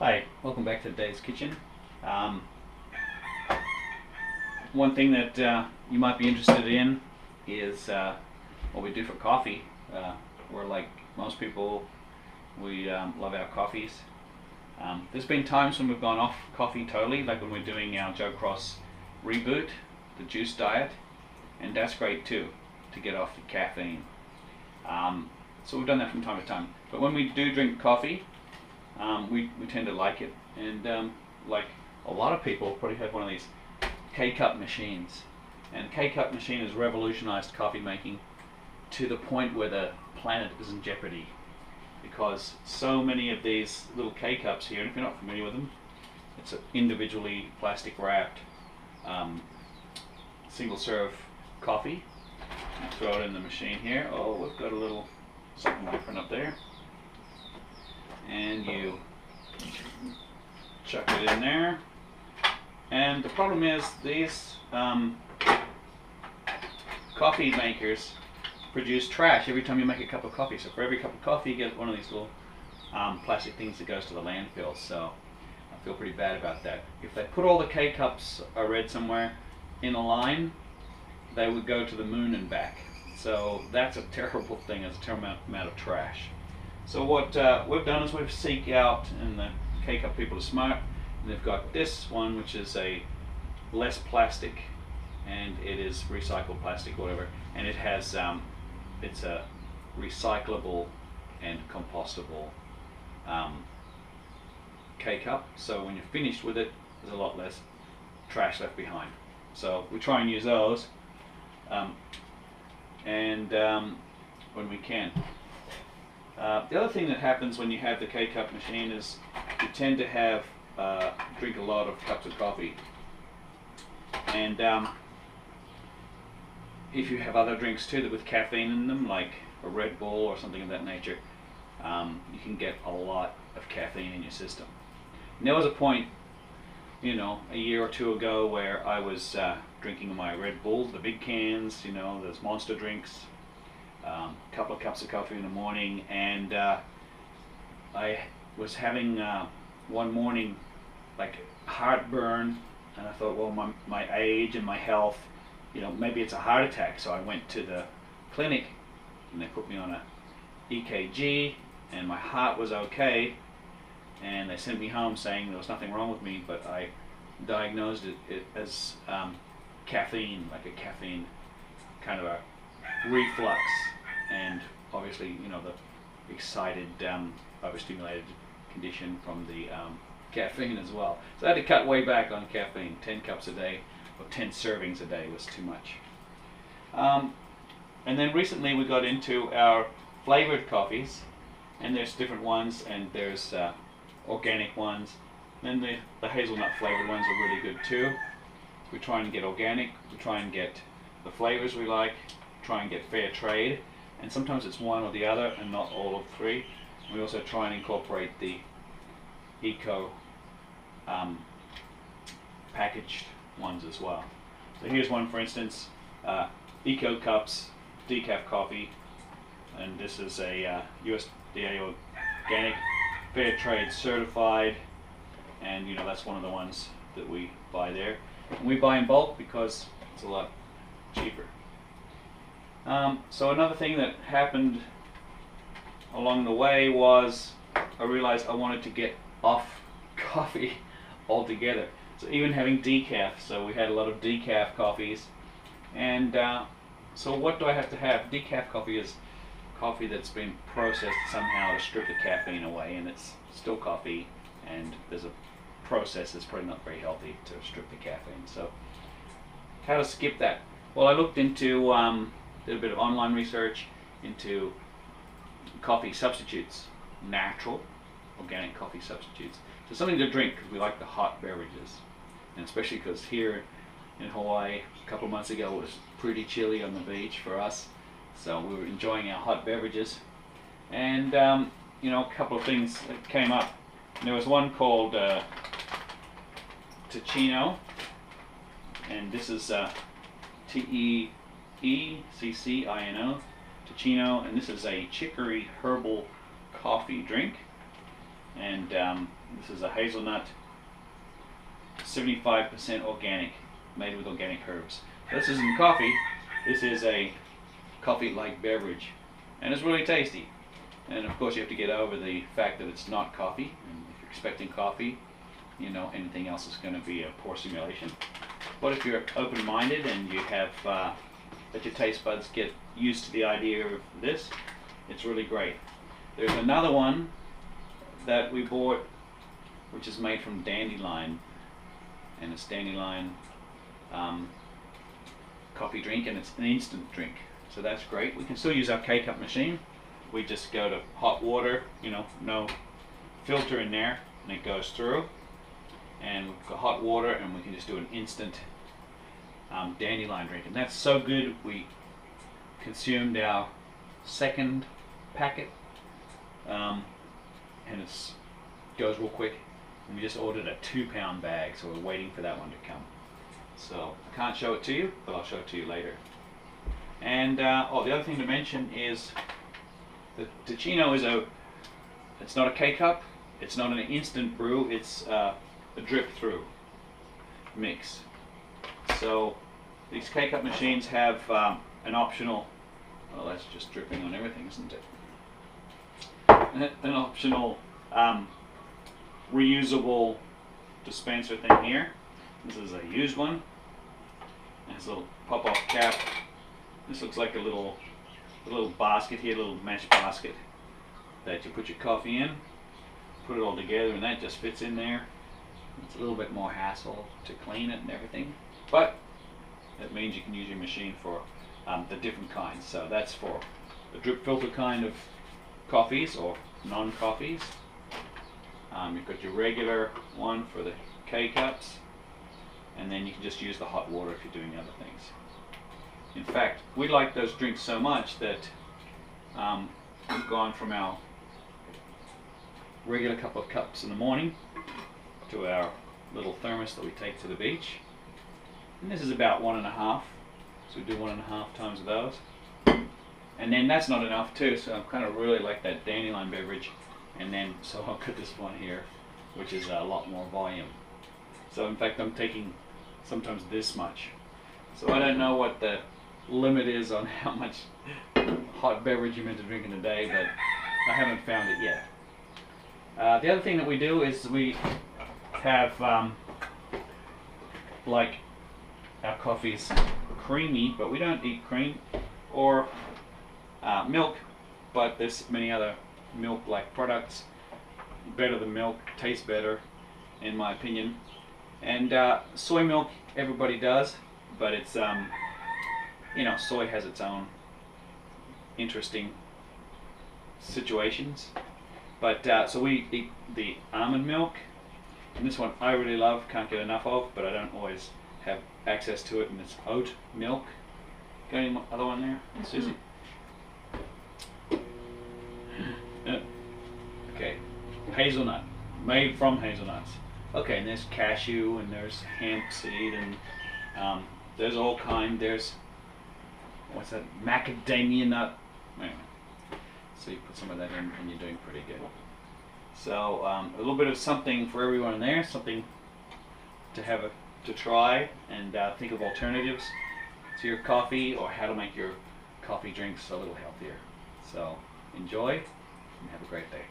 Hi, welcome back to Dave's Kitchen. Um, One thing that you might be interested in is what we do for coffee. We're like most people, we love our coffees. There's been times when we've gone off coffee totally, like when we're doing our Joe Cross reboot, the juice diet, and that's great too, to get off the caffeine. So we've done that from time to time. But when we do drink coffee, we tend to like it, and like a lot of people probably have one of these K-Cup machines, and K-Cup machine has revolutionized coffee making to the point where the planet is in jeopardy, because so many of these little K-Cups here, and if you're not familiar with them, it's individually plastic wrapped single serve coffee. Throw it in the machine here. Oh, we've got a little something different up there. And you chuck it in there. And the problem is these coffee makers produce trash every time you make a cup of coffee. So for every cup of coffee you get one of these little plastic things that goes to the landfill. So I feel pretty bad about that. If they put all the K-Cups, I read somewhere, in a line, they would go to the moon and back. So that's a terrible thing. It's a terrible amount of trash. So what we've done is we've seeked out, and the K-Cup people are smart, and they've got this one which is a less plastic, and it is recycled plastic or whatever, and it has it's a recyclable and compostable K-Cup, so when you're finished with it there's a lot less trash left behind. So we try and use those when we can. The other thing that happens when you have the K-Cup machine is you tend to have drink a lot of cups of coffee, and if you have other drinks too that with caffeine in them, like a Red Bull or something of that nature, you can get a lot of caffeine in your system. And there was a point, you know, a year or two ago where I was drinking my Red Bulls, the big cans, you know, those monster drinks, a couple of cups of coffee in the morning, and I was having one morning like heartburn, and I thought, well, my age and my health, you know, maybe it's a heart attack. So I went to the clinic and they put me on a EKG, and my heart was okay, and they sent me home saying there was nothing wrong with me, but I diagnosed it as caffeine, like a caffeine kind of a reflux, and obviously, you know, the excited, overstimulated condition from the caffeine as well. So I had to cut way back on caffeine. 10 cups a day, or 10 servings a day was too much. And then recently we got into our flavored coffees, and there's different ones, and there's organic ones. Then the hazelnut flavored ones are really good too. We try and get organic, we try and get the flavors we like, try and get fair trade, and sometimes it's one or the other and not all of three. We also try and incorporate the eco packaged ones as well. So here's one, for instance, Kcups decaf coffee, and this is a USDA organic fair trade certified, and you know, that's one of the ones that we buy there, and we buy in bulk because it's a lot cheaper. So another thing that happened along the way was I realized I wanted to get off coffee altogether. So even having decaf, so we had a lot of decaf coffees, and so what do I have to have? Decaf coffee is coffee that's been processed somehow to strip the caffeine away, and it's still coffee, and there's a process that's probably not very healthy to strip the caffeine. So how to skip that? Well, I looked into, did a bit of online research into coffee substitutes, natural organic coffee substitutes. So something to drink, because we like the hot beverages, and especially because here in Hawaii a couple of months ago it was pretty chilly on the beach for us, so we were enjoying our hot beverages. And you know, a couple of things that came up. There was one called Totino, and this is Teeccino, Totino, and this is a chicory herbal coffee drink, and This is a hazelnut, 75% organic, made with organic herbs. This isn't coffee. This is a coffee-like beverage, and it's really tasty. And of course, you have to get over the fact that it's not coffee. And if you're expecting coffee, you know, anything else is going to be a poor simulation. But if you're open-minded and you have let your taste buds get used to the idea of this, it's really great. There's another one that we bought, which is made from dandelion, and it's dandelion coffee drink, and it's an instant drink. So that's great. We can still use our K-Cup machine. We just go to hot water, you know, no filter in there, and it goes through. And we've got hot water, and we can just do an instant dandelion drink. And that's so good, we consumed our second packet, and it goes real quick. And we just ordered a 2-pound bag, so we're waiting for that one to come. So I can't show it to you, but I'll show it to you later. And the other thing to mention is the Totino is it's not a K-Cup, it's not an instant brew, it's a drip through mix. So these K-Cup machines have an optional, well, that's just dripping on everything, isn't it? An optional reusable dispenser thing here. This is a used one. It has a little pop-off cap. This looks like a little basket here, a little mesh basket that you put your coffee in, put it all together, and that just fits in there. It's a little bit more hassle to clean it and everything, but that means you can use your machine for the different kinds. So that's for the drip filter kind of coffees or non-coffees. You've got your regular one for the K-Cups, and then you can just use the hot water if you're doing other things. In fact, we like those drinks so much that we've gone from our regular cup of cups in the morning to our little thermos that we take to the beach. And this is about 1.5, so we do 1.5 times of those. And then that's not enough too, so I kind of really like that dandelion beverage. And then, so I'll cut this one here, which is a lot more volume. So in fact, I'm taking sometimes this much. So I don't know what the limit is on how much hot beverage you're meant to drink in a day, but I haven't found it yet. The other thing that we do is we have, like, our coffee's creamy, but we don't eat cream or milk, but there's many other milk-like products, better than milk, tastes better, in my opinion. And soy milk, everybody does, but it's, you know, soy has its own interesting situations. But so we eat the almond milk, and this one I really love, can't get enough of, but I don't always have access to it, and it's oat milk. Got any other one there, Susie? Okay, hazelnut, made from hazelnuts. Okay, and there's cashew, and there's hemp seed, and there's all kind. There's, what's that, macadamia nut. Anyway, so you put some of that in, and you're doing pretty good. So a little bit of something for everyone in there, something to have to try, and think of alternatives to your coffee, or how to make your coffee drinks a little healthier. So enjoy, and have a great day.